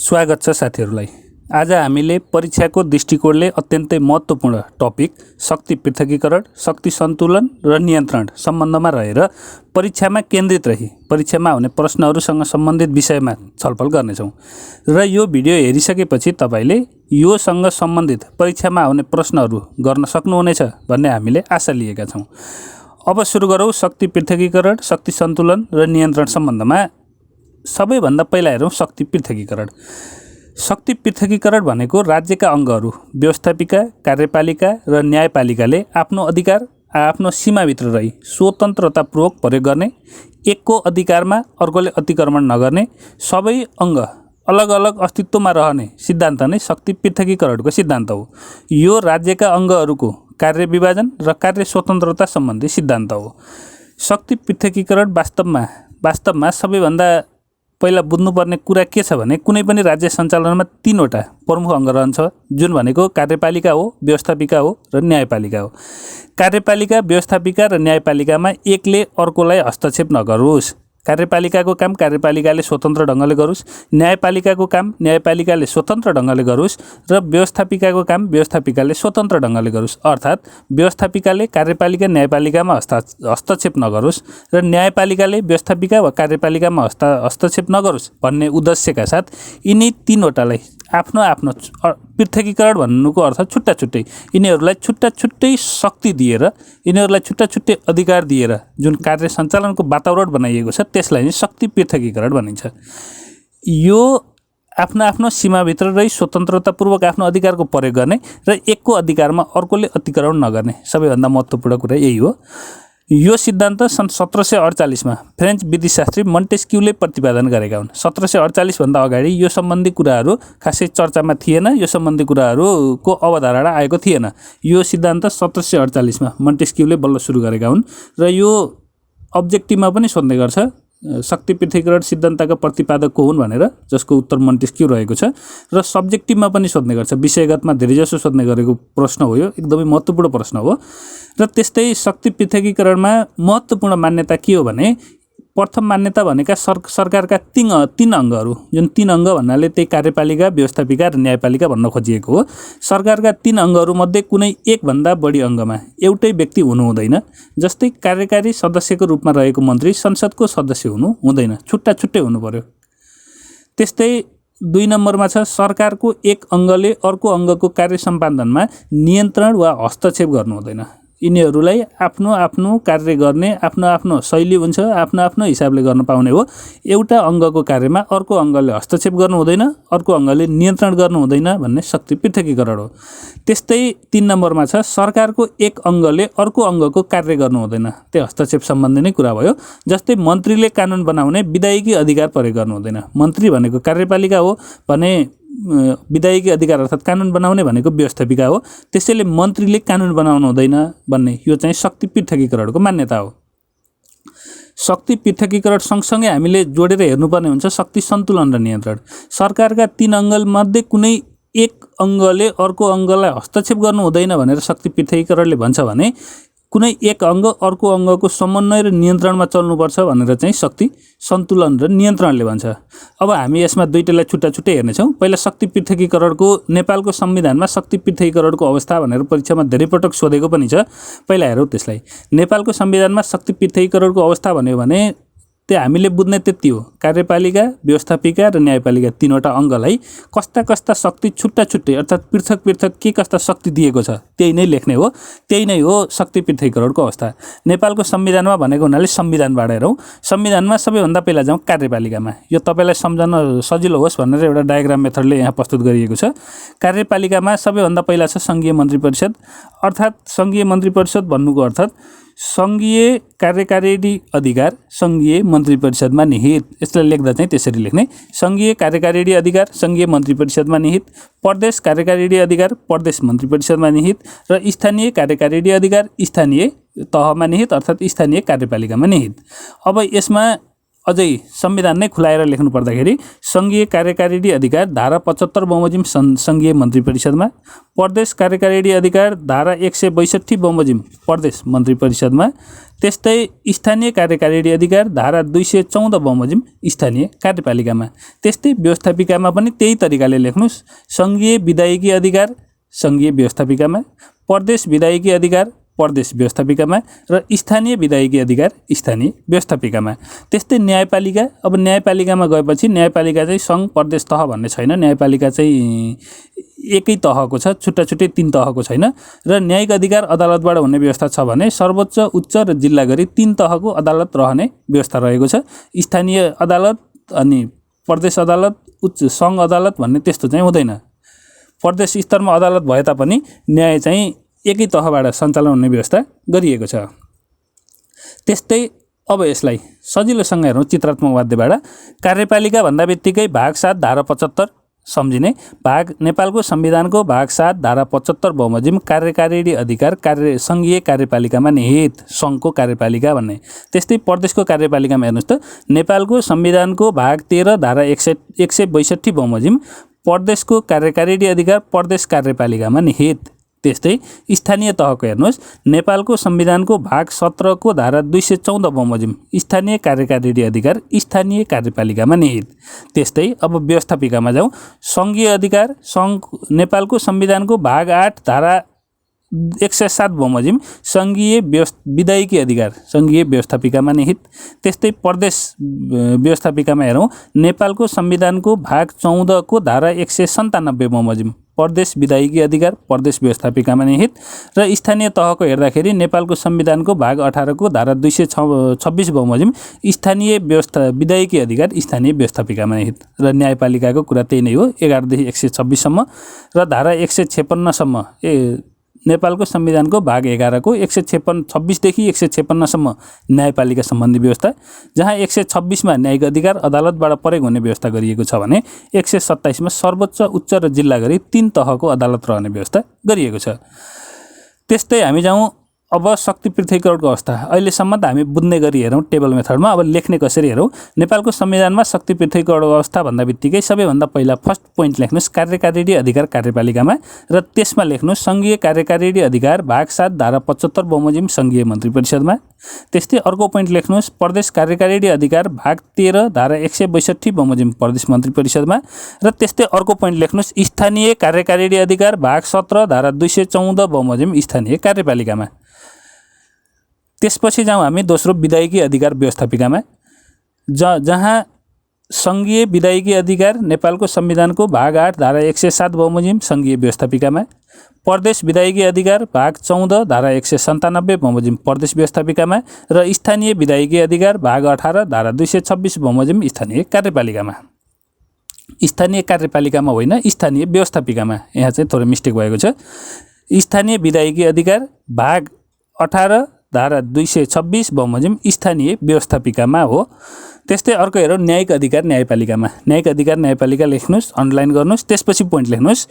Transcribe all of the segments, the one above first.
स्वागत छ साथीहरूलाई। आज हामीले परीक्षाको दृष्टिकोणले अत्यन्तै महत्त्वपूर्ण टपिक शक्ति पृथकीकरण, शक्ति सन्तुलन र नियन्त्रण सम्बन्धमा रहेर परीक्षामा केन्द्रित रही परीक्षामा आउने प्रश्नहरूसँग सम्बन्धित विषयमा छलफल गर्नेछौँ। र यो भिडियो हेरिसकेपछि तपाईले योसँग सम्बन्धित परीक्षामा आउने प्रश्नहरू गर्न सक्नुहुनेछ भन्ने हामीले आशा लिएका छौँ। अब सुरु गरौँ शक्ति पृथकीकरण, शक्ति सन्तुलन र नियन्त्रण सम्बन्धमा। सबैभन्दा पहिला हेरौँ शक्ति पृथकीकरण। शक्ति पृथकीकरण भनेको राज्यका अङ्गहरू व्यवस्थापिका, कार्यपालिका र न्यायपालिकाले आफ्नो अधिकार आफ्नो सीमाभित्र रही स्वतन्त्रतापूर्वक प्रयोग गर्ने, एकको अधिकारमा अर्कोले अतिक्रमण नगर्ने, सबै अङ्ग अलग अलग अस्तित्वमा रहने सिद्धान्त नै शक्ति पृथकीकरणको सिद्धान्त हो। यो राज्यका अङ्गहरूको कार्य विभाजन र कार्य स्वतन्त्रता सम्बन्धी सिद्धान्त हो। शक्ति पृथकीकरण वास्तवमा सबैभन्दा पहिला बुझ्नुपर्ने कुरा के छ भने कुनै पनि राज्य सञ्चालनमा तीनवटा प्रमुख अङ्ग रहन्छ, जुन भनेको कार्यपालिका हो, व्यवस्थापिका हो र न्यायपालिका हो। कार्यपालिका, व्यवस्थापिका र न्यायपालिकामा एकले अर्कोलाई हस्तक्षेप नगरोस्। कार्यपालिकाको काम कार्यपालिकाले स्वतन्त्र ढङ्गले गरोस्, न्यायपालिकाको काम न्यायपालिकाले स्वतन्त्र ढङ्गले गरोस् र व्यवस्थापिकाको काम व्यवस्थापिकाले स्वतन्त्र ढङ्गले गरोस्। अर्थात् व्यवस्थापिकाले कार्यपालिका न्यायपालिकामा हस्तक्षेप नगरोस् र न्यायपालिकाले व्यवस्थापिका वा कार्यपालिकामा हस्तक्षेप नगरोस् भन्ने उद्देश्यका साथ यिनी तीनवटालाई आफ्नो आफ्नो पृथकीकरण भन्नुको अर्थ छुट्टा छुट्टै यिनीहरूलाई छुट्टा छुट्टै शक्ति दिएर, यिनीहरूलाई छुट्टा छुट्टै अधिकार दिएर जुन कार्य सञ्चालनको वातावरण बनाइएको छ त्यसलाई नै शक्ति पृथकीकरण भनिन्छ। यो आफ्नो आफ्नो सीमाभित्र रही स्वतन्त्रतापूर्वक आफ्नो अधिकारको प्रयोग गर्ने र एकको अधिकारमा अर्कोले अतिक्रमण नगर्ने सबैभन्दा महत्त्वपूर्ण कुरा यही हो। यो सिद्धान्त सन् 1748 फ्रेन्च विधिशास्त्री मन्टेस्क्यूले प्रतिपादन गरेका हुन्। 1748 भन्दा अगाडि यो सम्बन्धी कुराहरू खासै चर्चामा थिएन, यो सम्बन्धी कुराहरूको अवधारणा आएको थिएन। यो सिद्धान्त 1748 मन्टेस्क्यूले बल्ल सुरु गरेका हुन् र यो अब्जेक्टिभमा पनि सोध्ने गर्छ शक्ति पृथकीकरण सिद्धान्तका प्रतिपादक को हुन् भनेर, जसको उत्तर मन्टेस्क्यू रहेको छ। र सब्जेक्टिभमा पनि सोध्ने गर्छ, विषयगतमा धेरैजसो सोध्ने गरेको प्रश्न हो। यो एकदमै महत्त्वपूर्ण प्रश्न हो। र त्यस्तै शक्ति पृथकीकरणमा महत्त्वपूर्ण मान्यता के हो भने प्रथम मान्यता भनेका सरकारका तीन अङ्गहरू, जुन तीन अङ्ग भन्नाले त्यही कार्यपालिका, व्यवस्थापिका र न्यायपालिका भन्न खोजिएको हो। सरकारका तीन अङ्गहरूमध्ये कुनै एकभन्दा बढी अङ्गमा एउटै व्यक्ति हुनु हुँदैन। जस्तै कार्यकारी सदस्यको रूपमा रहेको मन्त्री संसदको सदस्य हुनु हुँदैन, छुट्टा छुट्टै हुनु पर्यो। त्यस्तै 2 नम्बरमा छ सरकारको एक अङ्गले अर्को अङ्गको कार्य सम्पादनमा नियन्त्रण वा हस्तक्षेप गर्नु हुँदैन। यिनीहरूलाई आफ्नो आफ्नो कार्य गर्ने आफ्नो आफ्नो शैली हुन्छ, आफ्नो आफ्नो हिसाबले गर्न पाउने हो। एउटा अङ्गको कार्यमा अर्को अङ्गले हस्तक्षेप गर्नु हुँदैन, अर्को अङ्गले नियन्त्रण गर्नु हुँदैन भन्ने शक्ति पृथकीकरण हो। त्यस्तै 3 नम्बरमा छ सरकारको एक अङ्गले अर्को अङ्गको कार्य गर्नु हुँदैन। त्यो हस्तक्षेप सम्बन्धी नै कुरा भयो। जस्तै मन्त्रीले कानुन बनाउने विधायकी अधिकार प्रयोग गर्नु हुँदैन। मन्त्री भनेको कार्यपालिका हो भने विधायकी अधिकार अर्थात् कानुन बनाउने भनेको व्यवस्थापिका हो। त्यसैले मन्त्रीले कानुन बनाउनु हुँदैन भन्ने यो चाहिँ शक्ति पृथकीकरणको मान्यता हो। शक्ति पृथकीकरण सँगसँगै हामीले जोडेर हेर्नुपर्ने हुन्छ शक्ति सन्तुलन र नियन्त्रण। सरकारका 3 अङ्गमध्ये कुनै एक अङ्गले अर्को अङ्गलाई हस्तक्षेप गर्नु हुँदैन भनेर शक्ति पृथकीकरणले भन्छ भने कुनै एक अङ्ग अर्को अङ्गको समन्वय र नियन्त्रणमा चल्नुपर्छ भनेर चाहिँ शक्ति सन्तुलन र नियन्त्रणले भन्छ। अब हामी यसमा दुईटैलाई छुट्टा छुट्टै हेर्नेछौँ। पहिला शक्ति पृथकीकरणको नेपालको संविधानमा शक्ति पृथकीकरणको अवस्था भनेर परीक्षामा धेरै पटक सोधेको पनि छ। पहिला हेरौँ त्यसलाई। नेपालको संविधानमा शक्ति पृथकीकरणको अवस्था भन्यो भने त्यो हामीले बुझ्ने त्यति हो, कार्यपालिका, व्यवस्थापिका र न्यायपालिका तीनवटा अङ्गलाई कस्ता कस्ता शक्ति छुट्टा छुट्टै अर्थात् पृथक पृथक के कस्ता शक्ति दिएको छ त्यही नै लेख्ने हो। त्यही नै हो शक्ति पृथकीकरणको अवस्था। नेपालको संविधानमा भनेको हुनाले संविधानबाट हेरौँ। संविधानमा सबैभन्दा पहिला जाउँ कार्यपालिकामा। यो तपाईँलाई सम्झन सजिलो होस् भनेर एउटा डायग्राम मेथडले यहाँ प्रस्तुत गरिएको छ। कार्यपालिकामा सबैभन्दा पहिला छ सङ्घीय मन्त्री परिषद। अर्थात् सङ्घीय मन्त्री परिषद भन्नुको अर्थात् सङ्घीय कार्यकारी अधिकार सङ्घीय मन्त्री परिषदमा निहित। यसलाई लेख्दा चाहिँ त्यसरी लेख्ने, सङ्घीय कार्यकारी अधिकार सङ्घीय मन्त्री परिषदमा निहित, प्रदेश कार्यकारी अधिकार प्रदेश मन्त्री परिषदमा निहित र स्थानीय कार्यकारी अधिकार स्थानीय तहमा निहित अर्थात् स्थानीय कार्यपालिकामा निहित। अब यसमा अझै संविधान नै खुलाएर लेख्नु पर्दाखेरि सङ्घीय कार्यकारिणी अधिकार धारा 75 बमोजिम सङ्घीय मन्त्री परिषदमा, प्रदेश कार्यकारिणी अधिकार धारा 162 बमोजिम प्रदेश मन्त्री परिषदमा, त्यस्तै स्थानीय कार्यकारिणी अधिकार धारा 214 बमोजिम स्थानीय कार्यपालिकामा, त्यस्तै व्यवस्थापिकामा पनि त्यही तरिकाले लेख्नुस्। सङ्घीय विधायकी अधिकार सङ्घीय व्यवस्थापिकामा, प्रदेश विधायकी अधिकार प्रदेश व्यवस्थापिकामा र स्थानीय विधायकी अधिकार स्थानीय व्यवस्थापिकामा। त्यस्तै न्यायपालिका, अब न्यायपालिकामा गएपछि न्यायपालिका चाहिँ सङ्घ प्रदेश तह भन्ने छैन, न्यायपालिका चाहिँ एकै तहको छ, छुट्टा छुट्टै 3 तहको छैन। र न्यायिक अधिकार अदालतबाट हुने व्यवस्था छ भने सर्वोच्च, उच्च र जिल्ला गरी 3 तहको अदालत रहने व्यवस्था रहेको छ। स्थानीय अदालत अनि प्रदेश अदालत, उच्च सङ्घ अदालत भन्ने त्यस्तो चाहिँ हुँदैन। प्रदेश स्तरमा अदालत भए तापनि न्याय चाहिँ एकै तहबाट सञ्चालन हुने व्यवस्था गरिएको छ। त्यस्तै अब यसलाई सजिलोसँग हेरौँ चित्रात्मक माध्यमबाट। कार्यपालिका भन्दा बित्तिकै भाग 7 धारा 75 सम्झिने। नेपालको संविधानको भाग 7 धारा 75 बमोजिम कार्यकारिणी अधिकार सङ्घीय कार्यपालिकामा निहित, सङ्घको कार्यपालिका भन्ने। त्यस्तै प्रदेशको कार्यपालिकामा हेर्नुहोस् त, नेपालको संविधानको भाग 13 धारा 162 बमोजिम प्रदेशको कार्यकारिणी अधिकार प्रदेश कार्यपालिकामा निहित। त्यस्तै स्थानीय तहको हेर्नुहोस्, नेपालको संविधानको भाग 17 को धारा 214 बमोजिम स्थानीय कार्यकारिणी अधिकार स्थानीय कार्यपालिकामा निहित। त्यस्तै अब व्यवस्थापिकामा जाउँ। सङ्घीय अधिकार नेपालको संविधानको भाग 8 धारा 107 बमोजिम सङ्घीय विधायकी अधिकार सङ्घीय व्यवस्थापिकामा निहित। त्यस्तै प्रदेश व्यवस्थापिकामा हेरौँ, नेपालको संविधानको भाग 14 को धारा 197 बमोजिम प्रदेश विधायकी अधिकार प्रदेश व्यवस्थापिकामा निहित। र स्थानीय तहको हेर्दाखेरि नेपालको संविधानको भाग 18 को धारा 226 बमोजिम स्थानीय विधायकी अधिकार स्थानीय व्यवस्थापिकामा निहित। र न्यायपालिकाको कुरा त्यही नै हो, 11 देखि 126 सम्म र धारा 156 सम्म नेपालको संविधानको भाग 11 को 126 देखि 156 सम्म न्यायपालिका सम्बन्धी व्यवस्था, जहाँ 126 मा न्यायिक अधिकार अदालतबाट प्रयोग हुने व्यवस्था गरिएको छ भने 127 मा सर्वोच्च, उच्च र जिल्ला गरी 3 तहको अदालत रहने व्यवस्था गरिएको छ। त्यस्तै हामी जाउँ अब शक्ति पृथकीकरणको अवस्था। अहिलेसम्म त हामी बुझ्ने गरी हेरौँ टेबल मेथडमा, अब लेख्ने कसरी हेरौँ। नेपालको संविधानमा शक्ति पृथकीकरणको अवस्था भन्दा बित्तिकै सबैभन्दा पहिला फर्स्ट पोइन्ट लेख्नुहोस् कार्यकारिणी अधिकार कार्यपालिकामा, र त्यसमा लेख्नुहोस् सङ्घीय कार्यकारिणी अधिकार भाग 7 धारा 75 बमोजिम सङ्घीय मन्त्री परिषदमा। त्यस्तै अर्को पोइन्ट लेख्नुहोस् प्रदेश कार्यकारिणी अधिकार भाग 13 धारा 162 बमोजिम प्रदेश मन्त्री परिषदमा। र त्यस्तै अर्को पोइन्ट लेख्नुहोस् स्थानीय कार्यकारिणी अधिकार भाग 17 धारा 214 बमोजिम स्थानीय कार्यपालिकामा। त्यसपछि जाउँ हामी दोस्रो विधायकी अधिकार व्यवस्थापिकामा, जहाँ सङ्घीय विधायकी अधिकार नेपालको संविधानको भाग 8 धारा 107 बमोजिम सङ्घीय व्यवस्थापिकामा, प्रदेश विधायकी अधिकार भाग 14 धारा 197 बमोजिम प्रदेश व्यवस्थापिकामा, र स्थानीय विधायकी अधिकार भाग 18 धारा 226 बमोजिम स्थानीय कार्यपालिकामा। स्थानीय कार्यपालिकामा होइन, स्थानीय व्यवस्थापिकामा, यहाँ चाहिँ थोरै मिस्टेक भएको छ। स्थानीय विधायकी अधिकार भाग 18 धारा 226 बमोजिम स्थानीय व्यवस्थापिकामा हो। त्यस्तै अर्को हेरौँ न्यायिक अधिकार न्यायपालिकामा। न्यायिक अधिकार न्यायपालिका लेख्नुहोस्, अन्डरलाइन गर्नुहोस्। त्यसपछि पोइन्ट लेख्नुहोस्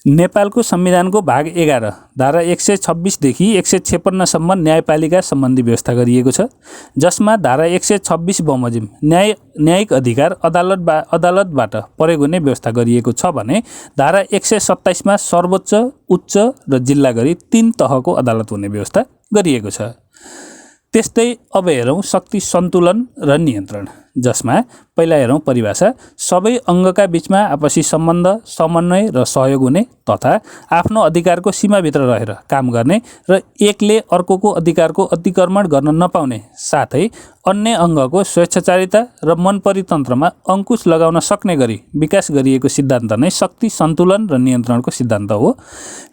नेपालको संविधानको भाग 11 धारा 126 देखि 156 सम्म न्यायपालिका सम्बन्धी व्यवस्था गरिएको छ, जसमा धारा 126 बमोजिम न्यायिक अधिकार अदालतबाट प्रयोग हुने व्यवस्था गरिएको छ भने धारा 127 मा सर्वोच्च, उच्च र जिल्ला गरी 3 तहको अदालत हुने व्यवस्था गरिएको छ। त्यस्तै अब हेरौँ शक्ति सन्तुलन र नियन्त्रण, जसमा पहिला हेरौँ परिभाषा। सबै अङ्गका बीचमा आपसी सम्बन्ध, समन्वय र सहयोग हुने तथा आफ्नो अधिकारको सीमाभित्र रहेर काम गर्ने र एकले अर्कोको अधिकारको अतिक्रमण गर्न नपाउने, साथै अन्य अङ्गको स्वेच्छाचारिता र मनपरितन्त्रमा अङ्कुश लगाउन सक्ने गरी विकास गरिएको सिद्धान्त नै शक्ति सन्तुलन र नियन्त्रणको सिद्धान्त हो।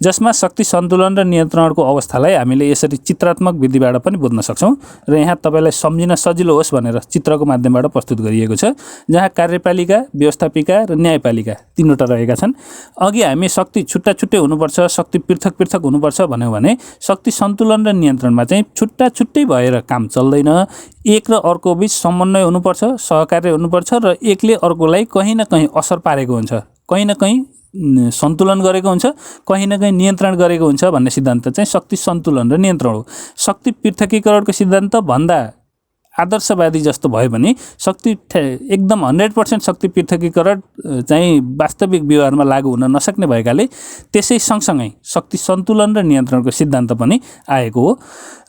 जसमा शक्ति सन्तुलन र नियन्त्रणको अवस्थालाई हामीले यसरी चित्रात्मक विधिबाट पनि बुझ्न सक्छौँ र यहाँ तपाईँलाई सम्झिन सजिलो होस् भनेर चित्रको माध्यमबाट प्रस्तुत गरिएको छ, जहाँ कार्यपालिका, व्यवस्थापिका र न्यायपालिका 3वटा रहेका छन्। अघि हामी शक्ति छुट्टा छुट्टै हुनुपर्छ, शक्ति पृथक पृथक हुनुपर्छ भन्यौँ भने शक्ति सन्तुलन र नियन्त्रणमा चाहिँ छुट्टा छुट्टै भएर काम चल्दैन। एक र अर्को बीच समन्वय हुनुपर्छ, सहकार्य हुनुपर्छ र एकले अर्कोलाई कहीँ न कहीँ असर पारेको हुन्छ, कहीँ न कहीँ सन्तुलन गरेको हुन्छ, कहीँ न कहीँ नियन्त्रण गरेको हुन्छ भन्ने सिद्धान्त चाहिँ शक्ति सन्तुलन र नियन्त्रण हो। शक्ति पृथकीकरणको सिद्धान्त भन्दा आदर्शवादी जस्तो भयो भने एकदम 100% शक्ति पृथकीकरण चाहिँ वास्तविक व्यवहारमा लागू हुन नसक्ने भएकाले त्यसै सँगसँगै शक्ति सन्तुलन र नियन्त्रणको सिद्धान्त पनि आएको हो।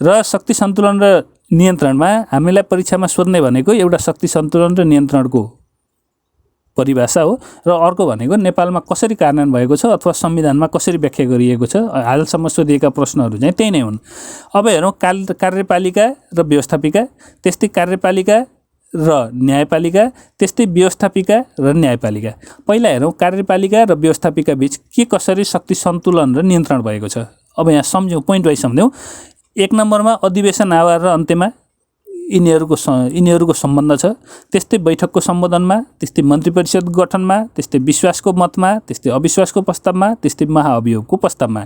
र शक्ति सन्तुलन र नियन्त्रणमा हामीलाई परीक्षामा सोध्ने भनेको एउटा शक्ति सन्तुलन र नियन्त्रणको परिभाषा हो र अर्को भनेको नेपालमा कसरी कार्यान्वयन भएको छ अथवा संविधानमा कसरी व्याख्या गरिएको छ। हालसम्म सोधिएका प्रश्नहरू चाहिँ त्यही नै हुन्। अब हेरौँ कार्यपालिका र व्यवस्थापिका, त्यस्तै कार्यपालिका र न्यायपालिका, त्यस्तै व्यवस्थापिका र न्यायपालिका। पहिला हेरौँ कार्यपालिका र व्यवस्थापिका बीच के कसरी शक्ति सन्तुलन र नियन्त्रण भएको छ। अब यहाँ सम्झौँ, पोइन्ट वाइज सम्झौँ। 1 नम्बरमा अधिवेशन आवार र अन्त्यमा यिनीहरूको सम्बन्ध छ। त्यस्तै बैठकको सम्बोधनमा, त्यस्तै मन्त्री परिषद गठनमा, त्यस्तै विश्वासको मतमा, त्यस्तै अविश्वासको प्रस्तावमा, त्यस्तै महाअभियोगको प्रस्तावमा।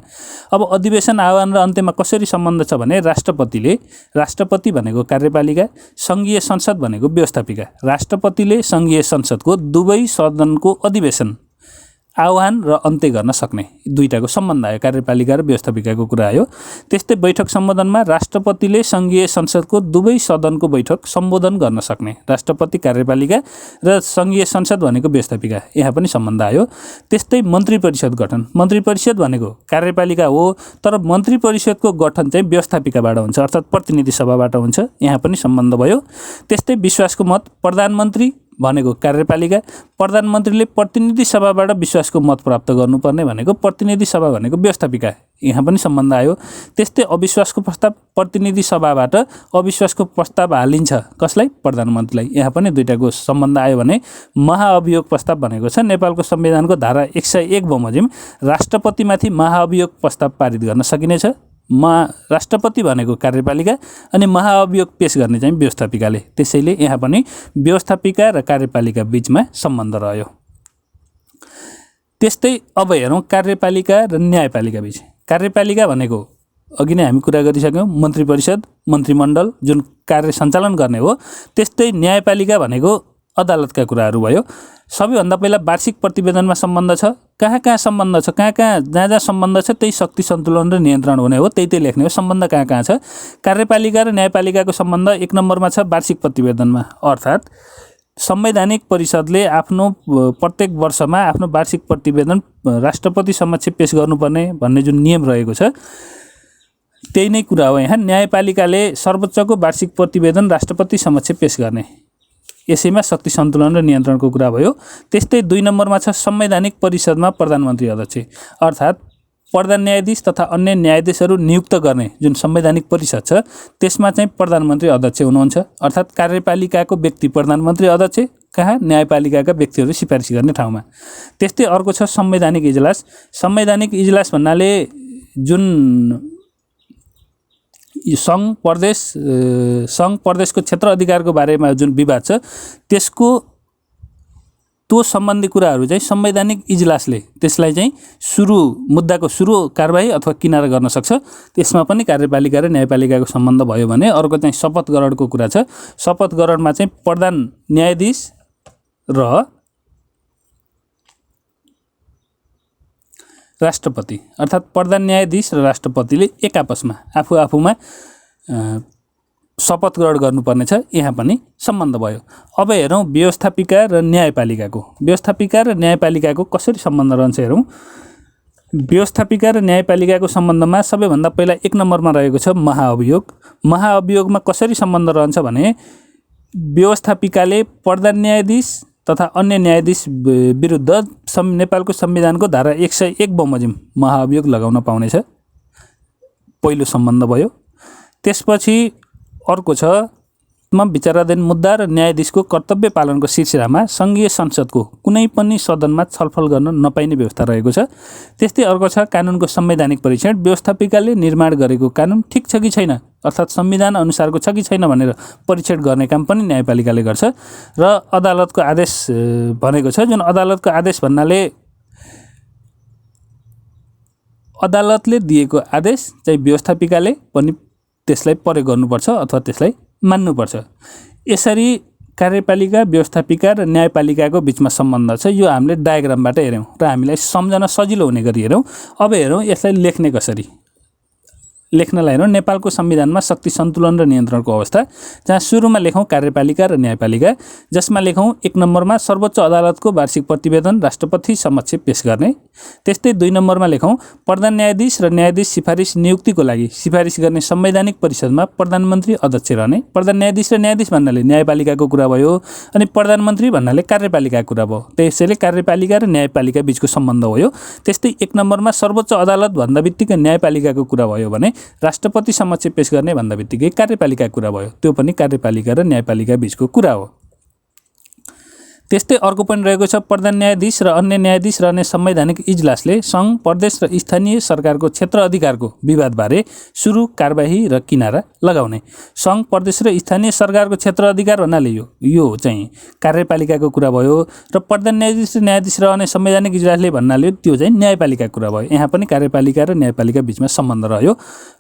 अब अधिवेशन आह्वान र अन्त्यमा कसरी सम्बन्ध छ भने राष्ट्रपति भनेको कार्यपालिका, सङ्घीय संसद भनेको व्यवस्थापिका। राष्ट्रपतिले सङ्घीय संसदको दुवै सदनको अधिवेशन आह्वान र अन्त्य गर्न सक्ने, दुईटाको सम्बन्ध आयो, कार्यपालिका र व्यवस्थापिकाको कुरा आयो। त्यस्तै बैठक सम्बोधनमा राष्ट्रपतिले सङ्घीय संसदको दुवै सदनको बैठक सम्बोधन गर्न सक्ने, राष्ट्रपति कार्यपालिका र सङ्घीय संसद भनेको व्यवस्थापिका, यहाँ पनि सम्बन्ध आयो। त्यस्तै मन्त्री परिषद गठन, मन्त्री परिषद भनेको कार्यपालिका हो तर मन्त्री परिषदको गठन चाहिँ व्यवस्थापिकाबाट हुन्छ, अर्थात् प्रतिनिधि सभाबाट हुन्छ, यहाँ पनि सम्बन्ध भयो। त्यस्तै विश्वासको मत, प्रधानमन्त्री भनेको कार्यपालिका, प्रधानमन्त्रीले प्रतिनिधि सभाबाट विश्वासको मत प्राप्त गर्नुपर्ने भनेको प्रतिनिधि सभा भनेको व्यवस्थापिका, यहाँ पनि सम्बन्ध आयो। त्यस्तै अविश्वासको प्रस्ताव, प्रतिनिधि सभाबाट अविश्वासको प्रस्ताव हालिन्छ, कसलाई? प्रधानमन्त्रीलाई, यहाँ पनि दुईटाको सम्बन्ध आयो भने महाअभियोग प्रस्ताव भनेको छ नेपालको संविधानको धारा 101 बमोजिम राष्ट्रपतिमाथि महाअभियोग प्रस्ताव पारित गर्न सकिनेछ। राष्ट्रपति भनेको कार्यपालिका अनि महाअभियोग पेश गर्ने चाहिँ व्यवस्थापिकाले, त्यसैले यहाँ पनि व्यवस्थापिका र कार्यपालिका बीचमा सम्बन्ध रह्यो। त्यस्तै अब हेरौँ कार्यपालिका र न्यायपालिका बीच। कार्यपालिका भनेको अघि नै हामी कुरा गरिसक्यौँ, मन्त्री परिषद, मन्त्रीमण्डल जुन कार्य सञ्चालन गर्ने हो। त्यस्तै न्यायपालिका भनेको अदालतका कुराहरू भयो। सबैभन्दा पहिला वार्षिक प्रतिवेदनमा सम्बन्ध छ, कहाँ सम्बन्ध छ, जहाँ सम्बन्ध छ त्यही शक्ति सन्तुलन र नियन्त्रण हुने हो, त्यही लेख्ने हो। सम्बन्ध कहाँ छ? कार्यपालिका र न्यायपालिकाको सम्बन्ध 1 नम्बरमा छ वार्षिक प्रतिवेदनमा, अर्थात् संवैधानिक परिषदले आफ्नो प्रत्येक वर्षमा आफ्नो वार्षिक प्रतिवेदन राष्ट्रपति समक्ष पेश गर्नुपर्ने भन्ने जुन नियम रहेको छ त्यही नै कुरा हो। यहाँ न्यायपालिकाले सर्वोच्चको वार्षिक प्रतिवेदन राष्ट्रपति समक्ष पेश गर्ने, यसैमा शक्ति सन्तुलन र नियन्त्रणको कुरा भयो। त्यस्तै 2 नम्बरमा छ संवैधानिक परिषदमा प्रधानमन्त्री अध्यक्ष, अर्थात् प्रधान न्यायाधीश तथा अन्य न्यायाधीशहरू नियुक्त गर्ने जुन संवैधानिक परिषद छ त्यसमा चाहिँ प्रधानमन्त्री अध्यक्ष हुनुहुन्छ, अर्थात् कार्यपालिकाको व्यक्ति प्रधानमन्त्री अध्यक्ष, कहाँ? न्यायपालिकाका व्यक्तिहरू सिफारिस गर्ने ठाउँमा। त्यस्तै अर्को छ संवैधानिक इजलास। संवैधानिक इजलास भन्नाले जुन सङ्घ प्रदेशको क्षेत्र अधिकारको बारेमा जुन विवाद छ त्यो सम्बन्धी कुराहरू चाहिँ संवैधानिक इजलासले त्यसलाई चाहिँ मुद्दाको सुरु कारबाही अथवा किनारा गर्न सक्छ। त्यसमा पनि कार्यपालिका र न्यायपालिकाको सम्बन्ध भयो भने अर्को चाहिँ शपथ ग्रहणको कुरा छ। शपथ ग्रहणमा चाहिँ प्रधान न्यायाधीश र राष्ट्रपति, अर्थात् प्रधान न्यायाधीश र राष्ट्रपतिले एक आपसमा आफूमा शपथ ग्रहण गर्नुपर्ने छ, यहाँ पनि सम्बन्ध भयो। अब हेरौँ व्यवस्थापिका र न्यायपालिकाको। व्यवस्थापिका र न्यायपालिकाको कसरी सम्बन्ध रहन्छ हेरौँ। व्यवस्थापिका र न्यायपालिकाको सम्बन्धमा सबैभन्दा पहिला 1 नम्बरमा रहेको छ महाअभियोग। महाअभियोगमा कसरी सम्बन्ध रहन्छ भने व्यवस्थापिकाले प्रधान न्यायाधीश तथा अन्य न्यायाधीश विरुद्ध नेपालको संविधानको धारा 101 बमोजिम महाअभियोग लगाउन पाउनेछ, पहिलो सम्बन्ध भयो। त्यसपछि अर्को छ विचाराधीन मुद्दा र न्यायाधीशको कर्तव्य पालनको सिलसिलामा सङ्घीय संसदको कुनै पनि सदनमा छलफल गर्न नपाइने व्यवस्था रहेको छ। त्यस्तै अर्को छ कानुनको संवैधानिक परीक्षण। व्यवस्थापिकाले निर्माण गरेको कानुन ठिक छ कि छैन, अर्थात् संविधान अनुसारको छ कि छैन भनेर परीक्षण गर्ने काम पनि न्यायपालिकाले गर्छ। र अदालतको आदेश भनेको छ, जुन अदालतको आदेश भन्नाले अदालतले दिएको आदेश चाहिँ व्यवस्थापिकाले पनि त्यसलाई प्रयोग गर्नुपर्छ अथवा त्यसलाई मान्नुपर्छ। यसरी कार्यपालिका, व्यवस्थापिका र न्यायपालिकाको बिचमा सम्बन्ध छ। यो हामीले डायग्रामबाट हेऱ्यौँ र हामीलाई सम्झन सजिलो हुने गरी हेरौँ। अब हेरौँ यसलाई लेख्ने कसरी। लेख्नलाई हेरौँ नेपालको संविधानमा शक्ति सन्तुलन र नियन्त्रणको अवस्था, जहाँ सुरुमा लेखौँ कार्यपालिका र न्यायपालिका, जसमा लेखौँ 1 नम्बरमा सर्वोच्च अदालतको वार्षिक प्रतिवेदन राष्ट्रपति समक्ष पेश गर्ने। त्यस्तै 2 नम्बरमा लेखौँ प्रधान न्यायाधीश र न्यायाधीश सिफारिस नियुक्तिको लागि सिफारिस गर्ने संवैधानिक परिषदमा प्रधानमन्त्री अध्यक्ष रहने। प्रधान न्यायाधीश र न्यायाधीश भन्नाले न्यायपालिकाको कुरा भयो, अनि प्रधानमन्त्री भन्नाले कार्यपालिकाको कुरा भयो। त्यसैले कार्यपालिका र न्यायपालिका बीचको सम्बन्ध हो यो। त्यस्तै 1 नम्बरमा सर्वोच्च अदालत भन्दा बित्तिकै न्यायपालिकाको कुरा भयो भने राष्ट्रपति समक्ष पेश गर्ने भन्दा बित्तिकै कार्यपालिकाको कुरा भयो। त्यो पनि कार्यपालिका र न्यायपालिका बीचको कुरा हो। त्यस्तै अर्को पनि रहेको छ प्रधान न्यायाधीश र अन्य न्यायाधीश रहने संवैधानिक इजलासले सङ्घ, प्रदेश र स्थानीय सरकारको क्षेत्र अधिकारको विवादबारे सुरु, कारबाही र किनारा लगाउने। सङ्घ, प्रदेश र स्थानीय सरकारको क्षेत्र अधिकार भन्नाले यो चाहिँ कार्यपालिकाको कुरा भयो, र प्रधान न्यायाधीश र न्यायाधीश रहने संवैधानिक इजलासले भन्नाले त्यो चाहिँ न्यायपालिकाको कुरा भयो। यहाँ पनि कार्यपालिका र न्यायपालिका बीचमा सम्बन्ध रह्यो,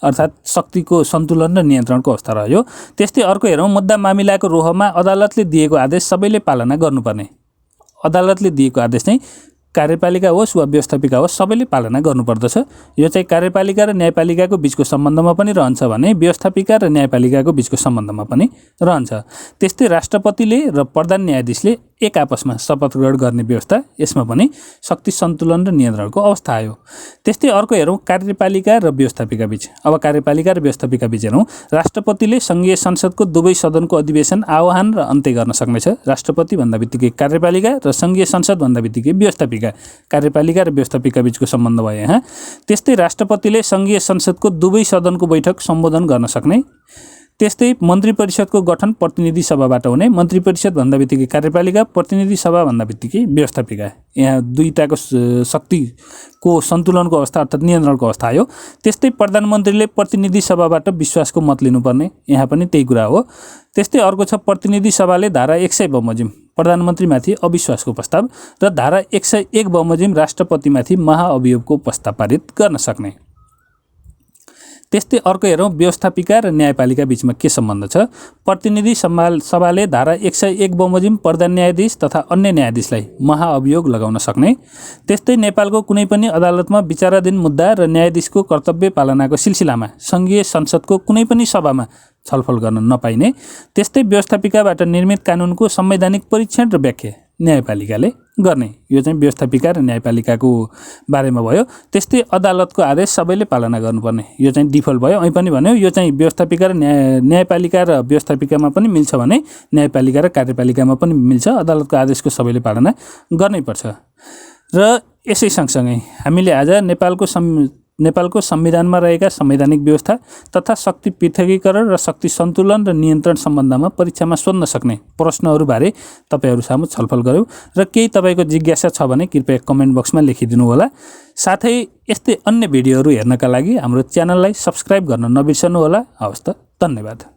अर्थात् शक्तिको सन्तुलन र नियन्त्रणको अवस्था रह्यो। त्यस्तै अर्को हेरौँ मुद्दा मामिलाको रोहमा अदालतले दिएको आदेश सबैले पालना गर्नुपर्ने। अदालतले दिएको आदेश चाहिँ कार्यपालिका होस् वा व्यवस्थापिका होस् सबैले पालना गर्नुपर्दछ। यो चाहिँ कार्यपालिका र न्यायपालिकाको बीचको सम्बन्धमा पनि रहन्छ भने व्यवस्थापिका र न्यायपालिकाको बीचको सम्बन्धमा पनि रहन्छ। त्यस्तै राष्ट्रपतिले र प्रधान न्यायाधीशले एक आपसमा शपथ ग्रहण गर्ने व्यवस्था, यसमा पनि शक्ति सन्तुलन र नियन्त्रणको अवस्था आयो। त्यस्तै अर्को हेरौँ कार्यपालिका र व्यवस्थापिका बीच। अब कार्यपालिका र व्यवस्थापिका बीच हेरौँ। राष्ट्रपतिले सङ्घीय संसदको दुवै सदनको अधिवेशन आह्वान र अन्त्य गर्न सक्नेछ। राष्ट्रपति भन्दा बित्तिकै कार्यपालिका र सङ्घीय संसद भन्दा बित्तिकै व्यवस्थापिका, कार्यपालिका र व्यवस्थापिका बीचको सम्बन्ध भयो यहाँ। त्यस्तै राष्ट्रपतिले सङ्घीय संसदको दुवै सदनको बैठक सम्बोधन गर्न सक्ने। त्यस्तै मन्त्री परिषदको गठन प्रतिनिधि सभाबाट हुने। मन्त्री परिषद भन्दा बित्तिकै कार्यपालिका, प्रतिनिधि सभा भन्दा बित्तिकै व्यवस्थापिका। यहाँ दुईटाको शक्तिको सन्तुलनको अवस्था अर्थात् नियन्त्रणको अवस्था आयो। त्यस्तै प्रधानमन्त्रीले प्रतिनिधि सभाबाट विश्वासको मत लिनुपर्ने, यहाँ पनि त्यही कुरा हो। त्यस्तै अर्को छ प्रतिनिधि सभाले धारा 100 बमोजिम प्रधानमन्त्रीमाथि अविश्वासको प्रस्ताव र धारा 101 बमोजिम राष्ट्रपतिमाथि महाअभियोगको प्रस्ताव पारित गर्न सक्ने। त्यस्तै अर्को हेरौँ व्यवस्थापिका र न्यायपालिका बीचमा के सम्बन्ध छ। प्रतिनिधि सभाले धारा 101 बमोजिम प्रधान न्यायाधीश तथा अन्य न्यायाधीशलाई महाअभियोग लगाउन सक्ने। त्यस्तै नेपालको कुनै पनि अदालतमा विचाराधीन मुद्दा र न्यायाधीशको कर्तव्य पालनाको सिलसिलामा सङ्घीय संसदको कुनै पनि सभामा छलफल गर्न नपाइने। त्यस्तै व्यवस्थापिकाबाट निर्मित कानुनको संवैधानिक परीक्षण र व्याख्या न्यायपालिकाले गर्ने। यो चाहिँ व्यवस्थापिका र न्यायपालिकाको बारेमा भयो। त्यस्तै अदालतको आदेश सबैले पालना गर्नुपर्ने, यो चाहिँ डिफल्ट भयो। અહીં पनि भन्यो यो चाहिँ व्यवस्थापिका र न्यायपालिका र व्यवस्थापिकामा पनि मिल्छ भने न्यायपालिका र कार्यपालिकामा पनि मिल्छ। अदालतको आदेशको सबैले पालना गर्नैपर्छ। र यसै सँगसँगै हामीले आज नेपालको संविधानमा रहेका संवैधानिक व्यवस्था तथा शक्ति पृथकीकरण र शक्ति सन्तुलन र नियन्त्रण सम्बन्धमा परीक्षामा सोध्न सक्ने प्रश्नहरूबारे तपाईहरू सामु छलफल गऱ्यौँ। र केही तपाईँको जिज्ञासा छ भने कृपया कमेन्ट बक्समा लेखिदिनु होला। साथै यस्तै अन्य भिडियोहरू हेर्नका लागि हाम्रो च्यानललाई सब्स्क्राइब गर्न नबिर्सनु होला। हवस् त, धन्यवाद।